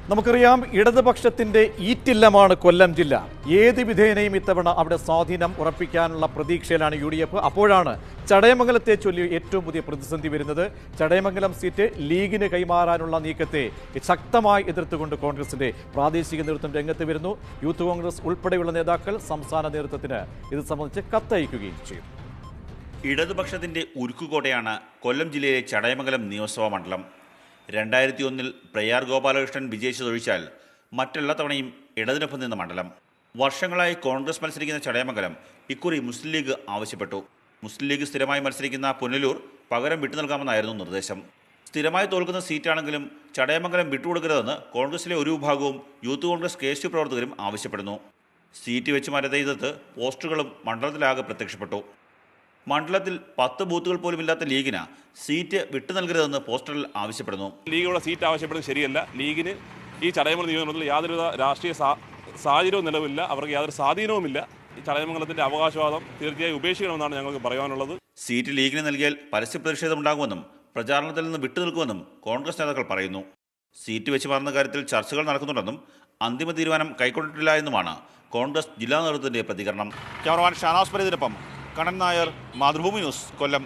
നമുക്കറിയാം ഇടതുപക്ഷത്തിന്റെ ഈറ്റില്ലമാണ് കൊല്ലം ജില്ല. ഏത് വിധേനയും ഇത്തവണ അവിടെ സ്വാധീനം ഉറപ്പിക്കാനുള്ള പ്രതീക്ഷയിലാണ് UDF. അപ്പോഴാണ് ചടയമംഗലത്തെ ചൊല്ലി ഏറ്റവും പുതിയ പ്രതിസന്ധി വരുന്നത്. ചടയമംഗലം സീറ്റ് ലീഗിന് കൈമാറാനുള്ള നീക്കത്തെ ശക്തമായി എതിർത്തുകൊണ്ട് കോൺഗ്രസിന്റെ പ്രാദേശിക നേതൃത്വം രംഗത്ത് വരുന്നു. യൂത്ത് കോൺഗ്രസ് ഉൾപ്പെടെയുള്ള നേതാക്കൾ സംസ്ഥാന നേതൃത്വത്തിന് ഇത് സംബന്ധിച്ച് കത്തയക്കുകയും ചെയ്തു. ഇടതുപക്ഷത്തിന്റെ ഉരുക്കുകോട്ടയാണ് കൊല്ലം ജില്ലയിലെ ചടയമംഗലം നിയമസഭാ മണ്ഡലം. 2001 പ്രയാർ ഗോപാലകൃഷ്ണൻ വിജയിച്ചതൊഴിച്ചാൽ മറ്റെല്ലാ തവണയും ഇടതിനൊപ്പം നിന്ന മണ്ഡലം. വർഷങ്ങളായി കോൺഗ്രസ് മത്സരിക്കുന്ന ചടയമംഗലം ഇക്കുറി മുസ്ലിം ലീഗ് ആവശ്യപ്പെട്ടു. മുസ്ലിം ലീഗ് സ്ഥിരമായി മത്സരിക്കുന്ന പുനലൂർ പകരം വിട്ടു നൽകാമെന്നായിരുന്നു നിർദ്ദേശം. സ്ഥിരമായി തോൽക്കുന്ന സീറ്റാണെങ്കിലും ചടയമംഗലം വിട്ടുകൊടുക്കരുതെന്ന് കോൺഗ്രസിലെ ഒരു വിഭാഗവും യൂത്ത് കോൺഗ്രസ് KSU പ്രവർത്തകരും ആവശ്യപ്പെടുന്നു. സീറ്റ് വെച്ച് മാറ്റത്തെ എതിർത്ത് പോസ്റ്ററുകളും മണ്ഡലത്തിലാകെ പ്രത്യക്ഷപ്പെട്ടു. മണ്ഡലത്തിൽ 10 ബൂത്തുകൾ പോലും ഇല്ലാത്ത ലീഗിന് സീറ്റ് വിട്ടു നൽകരുതെന്ന് പോസ്റ്ററിൽ ആവശ്യപ്പെടുന്നു. ലീഗിലുള്ള സീറ്റ് ആവശ്യപ്പെടുന്നത് ശരിയല്ല. ലീഗിന് ഈ ചടയമംഗലം നിയമനത്തിൽ യാതൊരു രാഷ്ട്രീയ സാഹചര്യവും നിലവില്ല. അവർക്ക് യാതൊരു സ്വാധീനവുമില്ല. ഈ ചടയമംഗലത്തിന്റെ അവകാശവാദം തീർച്ചയായും ഉപേക്ഷിക്കണമെന്നാണ് ഞങ്ങൾക്ക് പറയാനുള്ളത്. സീറ്റ് ലീഗിന് നൽകിയാൽ പരസ്യ പ്രതിഷേധമുണ്ടാകുമെന്നും പ്രചാരണത്തിൽ നിന്ന് വിട്ടുനിൽക്കുമെന്നും കോൺഗ്രസ് നേതാക്കൾ പറയുന്നു. സീറ്റ് വെച്ച് മാറുന്ന കാര്യത്തിൽ ചർച്ചകൾ നടക്കുന്നുണ്ടെന്നും അന്തിമ തീരുമാനം കൈക്കൊണ്ടിട്ടില്ല എന്നുമാണ് കോൺഗ്രസ് ജില്ലാ നേതൃത്വത്തിന്റെ പ്രതികരണം. ക്യാമറമാൻ ഷാനാസ് പരീതിനൊപ്പം കണ്ണൻ നായർ, മാതൃഭൂമി ന്യൂസ്, കൊല്ലം.